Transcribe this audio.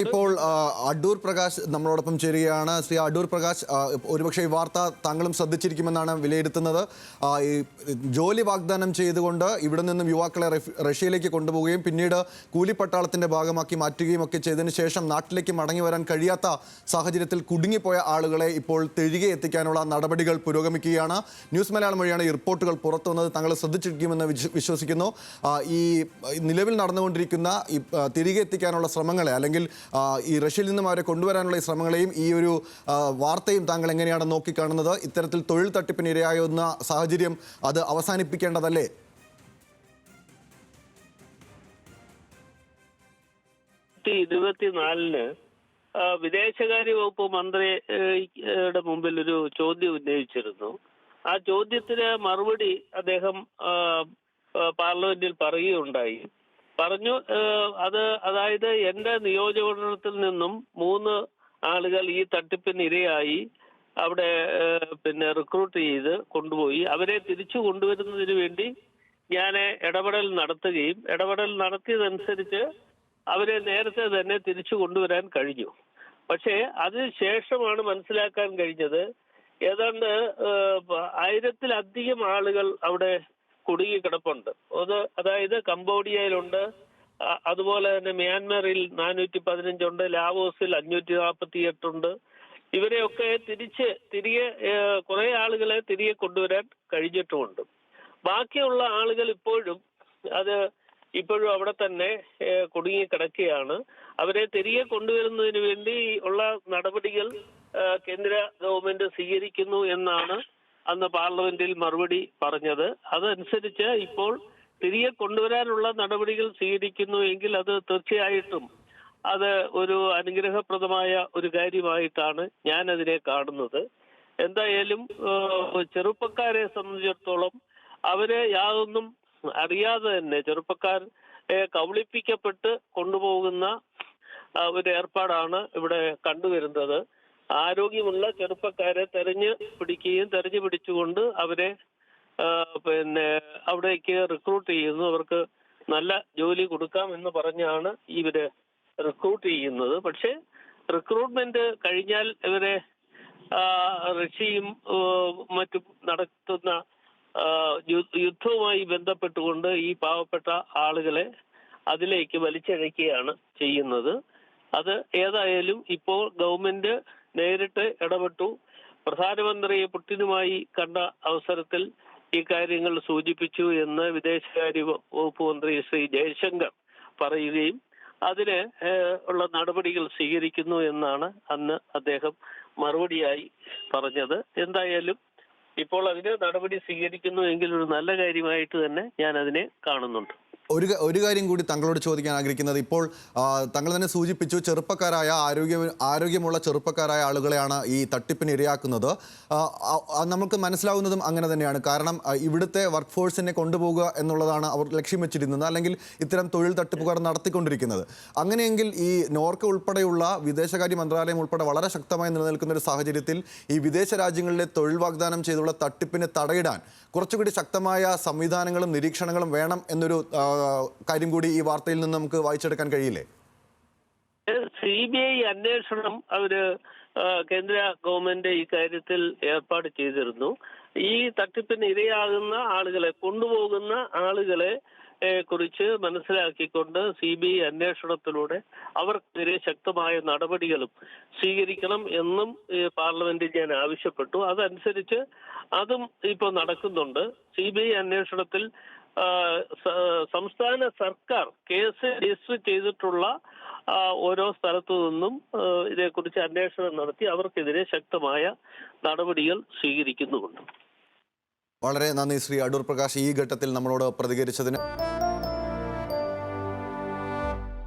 ഇപ്പോൾ അടൂർ പ്രകാശ് നമ്മളോടൊപ്പം ചേരുകയാണ്. ശ്രീ അടൂർ പ്രകാശ്, ഒരുപക്ഷെ ഈ വാർത്ത താങ്കളും ശ്രദ്ധിച്ചിരിക്കുമെന്നാണ് വിലയിരുത്തുന്നത്. ഈ ജോലി വാഗ്ദാനം ചെയ്തുകൊണ്ട് ഇവിടെ നിന്നും യുവാക്കളെ റഷ്യയിലേക്ക് കൊണ്ടുപോവുകയും പിന്നീട് കൂലിപ്പട്ടാളത്തിൻ്റെ ഭാഗമാക്കി മാറ്റുകയും ഒക്കെ ചെയ്തതിനു ശേഷം നാട്ടിലേക്ക് മടങ്ങി വരാൻ കഴിയാത്ത സാഹചര്യത്തിൽ കുടുങ്ങിപ്പോയ ആളുകളെ ഇപ്പോൾ തിരികെ എത്തിക്കാനുള്ള നടപടികൾ പുരോഗമിക്കുകയാണ്. ന്യൂസ് മലയാളം വഴിയാണ് ഈ റിപ്പോർട്ടുകൾ പുറത്തു വന്നത്. താങ്കൾ ശ്രദ്ധിച്ചിരിക്കുമെന്ന് വിശ്വസിക്കുന്നു. ഈ നിലവിൽ നടന്നുകൊണ്ടിരിക്കുന്ന ഈ തിരികെ എത്തിക്കാനുള്ള ശ്രമങ്ങളെ, അല്ലെങ്കിൽ ഈ റഷ്യയിൽ നിന്നും അവരെ കൊണ്ടുവരാനുള്ള ഈ ശ്രമങ്ങളെയും ഈ ഒരു വാർത്തയും താങ്കൾ എങ്ങനെയാണ് നോക്കിക്കാണുന്നത്? ഇത്തരത്തിൽ തൊഴിൽ തട്ടിപ്പിന് ഇരയാകുന്ന സാഹചര്യം അത് അവസാനിപ്പിക്കേണ്ടതല്ലേ? വിദേശകാര്യ വകുപ്പ് മന്ത്രിയുടെ മുമ്പിൽ ഒരു ചോദ്യം ഉന്നയിച്ചിരുന്നു. ആ ചോദ്യത്തിന് മറുപടി അദ്ദേഹം പാർലമെന്റിൽ പറയുകയുണ്ടായി. പറഞ്ഞു, അതായത് എന്റെ നിയോജകമണ്ഡലത്തിൽ നിന്നും 3 ആളുകൾ ഈ തട്ടിപ്പിന് ഇരയായി അവിടെ റിക്രൂട്ട് ചെയ്ത് കൊണ്ടുപോയി. അവരെ തിരിച്ചു കൊണ്ടുവരുന്നതിന് വേണ്ടി ഞാൻ ഇടപെടൽ നടത്തിയതനുസരിച്ച് അവരെ നേരത്തെ തന്നെ തിരിച്ചു കൊണ്ടുവരാൻ കഴിഞ്ഞു. പക്ഷേ അതിനുശേഷമാണ് മനസ്സിലാക്കാൻ കഴിഞ്ഞത് ഏതാണ്ട് 1000-ലധികം ആളുകൾ അവിടെ കുടുങ്ങി കിടപ്പുണ്ട്. അതായത് കംബോഡിയയിലുണ്ട്, അതുപോലെ തന്നെ മ്യാൻമറിൽ 415 ഉണ്ട്, ലാവോസിൽ 548 ഉണ്ട്. ഇവരെയൊക്കെ തിരികെ കുറെ ആളുകളെ തിരികെ കൊണ്ടുവരാൻ കഴിഞ്ഞിട്ടുമുണ്ട്. ബാക്കിയുള്ള ആളുകൾ ഇപ്പോഴും അവിടെ തന്നെ കുടുങ്ങി കിടക്കുകയാണ്. അവരെ തിരികെ കൊണ്ടുവരുന്നതിന് വേണ്ടി ഉള്ള നടപടികൾ കേന്ദ്ര ഗവൺമെന്റ് സ്വീകരിക്കുന്നു എന്നാണ് അന്ന് പാർലമെന്റിൽ മറുപടി പറഞ്ഞത്. അതനുസരിച്ച് ഇപ്പോൾ തിരികെ കൊണ്ടുവരാനുള്ള നടപടികൾ സ്വീകരിക്കുന്നു എങ്കിൽ അത് തീർച്ചയായിട്ടും അത് ഒരു അനുഗ്രഹപ്രദമായ ഒരു കാര്യമായിട്ടാണ് ഞാൻ അതിനെ കാണുന്നത്. എന്തായാലും ചെറുപ്പക്കാരെ സംബന്ധിച്ചിടത്തോളം അവരെ യാതൊന്നും അറിയാതെ തന്നെ ചെറുപ്പക്കാരെ കബളിപ്പിക്കപ്പെട്ട് കൊണ്ടുപോകുന്ന ഒരു ഏർപ്പാടാണ് ഇവിടെ കണ്ടുവരുന്നത്. ആരോഗ്യമുള്ള ചെറുപ്പക്കാരെ തെരഞ്ഞു പിടിച്ചുകൊണ്ട് അവരെ അവിടേക്ക് റിക്രൂട്ട് ചെയ്യുന്നു. അവർക്ക് നല്ല ജോലി കൊടുക്കാം എന്ന് പറഞ്ഞാണ് ഇവര് റിക്രൂട്ട് ചെയ്യുന്നത്. പക്ഷെ റിക്രൂട്ട്മെന്റ് കഴിഞ്ഞാൽ ഇവരെ റഷ്യയും മറ്റും നടത്തുന്ന യുദ്ധവുമായി ബന്ധപ്പെട്ടുകൊണ്ട് ഈ പാവപ്പെട്ട ആളുകളെ അതിലേക്ക് വലിച്ചഴക്കുകയാണ് ചെയ്യുന്നത്. അത് ഏതായാലും ഇപ്പോൾ ഗവൺമെന്റ് നേരിട്ട് ഇടപെട്ടു. പ്രധാനമന്ത്രി പുടിനുമായി കണ്ട അവസരത്തിൽ ഈ കാര്യങ്ങൾ സൂചിപ്പിച്ചു എന്ന് വിദേശകാര്യ വകുപ്പ് മന്ത്രി ശ്രീ ജയശങ്കർ പറയുകയും അതിന് ഉള്ള നടപടികൾ സ്വീകരിക്കുന്നു എന്നാണ് അന്ന് അദ്ദേഹം മറുപടിയായി പറഞ്ഞത്. എന്തായാലും ഇപ്പോൾ അതിന് നടപടി സ്വീകരിക്കുന്നു എങ്കിൽ ഒരു നല്ല കാര്യമായിട്ട് തന്നെ ഞാൻ അതിനെ കാണുന്നുണ്ട്. ഒരു കാര്യം കൂടി താങ്കളോട് ചോദിക്കാൻ ആഗ്രഹിക്കുന്നത്, ഇപ്പോൾ താങ്കൾ തന്നെ സൂചിപ്പിച്ചു ചെറുപ്പക്കാരായ ആരോഗ്യമുള്ള ചെറുപ്പക്കാരായ ആളുകളെയാണ് ഈ തട്ടിപ്പിന് ഇരയാക്കുന്നത്. നമുക്ക് മനസ്സിലാവുന്നതും അങ്ങനെ തന്നെയാണ്. കാരണം ഇവിടുത്തെ വർക്ക് ഫോഴ്സിനെ കൊണ്ടുപോകുക എന്നുള്ളതാണ് അവർ ലക്ഷ്യം വെച്ചിരുന്നത്, അല്ലെങ്കിൽ ഇത്തരം തൊഴിൽ തട്ടിപ്പുകാർ നടത്തിക്കൊണ്ടിരിക്കുന്നത്. അങ്ങനെയെങ്കിൽ ഈ നോർക്ക ഉൾപ്പെടെയുള്ള വിദേശകാര്യ മന്ത്രാലയം ഉൾപ്പെടെ വളരെ ശക്തമായി നിലനിൽക്കുന്ന ഒരു സാഹചര്യത്തിൽ ഈ വിദേശ രാജ്യങ്ങളിലെ തൊഴിൽ വാഗ്ദാനം ചെയ്തുള്ള തട്ടിപ്പിന് തടയിടാൻ കുറച്ചുകൂടി ശക്തമായ സംവിധാനങ്ങളും നിരീക്ഷണങ്ങളും വേണം എന്നൊരു കാര്യം കൂടി ഈ വാർത്തയിൽ നിന്ന് നമുക്ക് വായിച്ചെടുക്കാൻ കഴിയില്ലേ? CBI അന്വേഷണം കേന്ദ്ര ഗവൺമെന്റ് ഈ കാര്യത്തിൽ ഏർപ്പാട് ചെയ്തിരുന്നു. ഈ തട്ടിപ്പിന് ഇരയാകുന്ന ആളുകളെ കൊണ്ടുപോകുന്ന ആളുകളെ കുറിച്ച് മനസ്സിലാക്കിക്കൊണ്ട് CBI അന്വേഷണത്തിലൂടെ അവർക്കെതിരെ ശക്തമായ നടപടികളും സ്വീകരിക്കണം എന്നും പാർലമെന്റിൽ ഞാൻ ആവശ്യപ്പെട്ടു. അതനുസരിച്ച് അതും ഇപ്പോൾ നടക്കുന്നുണ്ട്. CBI അന്വേഷണത്തിൽ സംസ്ഥാന സർക്കാർ കേസ് രജിസ്റ്റർ ചെയ്തിട്ടുള്ള ഓരോ സ്ഥലത്തു നിന്നും ഇതേക്കുറിച്ച് അന്വേഷണം നടത്തി അവർക്കെതിരെ ശക്തമായ നടപടികൾ സ്വീകരിക്കുന്നുമുണ്ട്. വളരെ നന്ദി ശ്രീ അടൂർ പ്രകാശ്, ഈ ഘട്ടത്തിൽ നമ്മളോട് പ്രതികരിച്ചതിന്.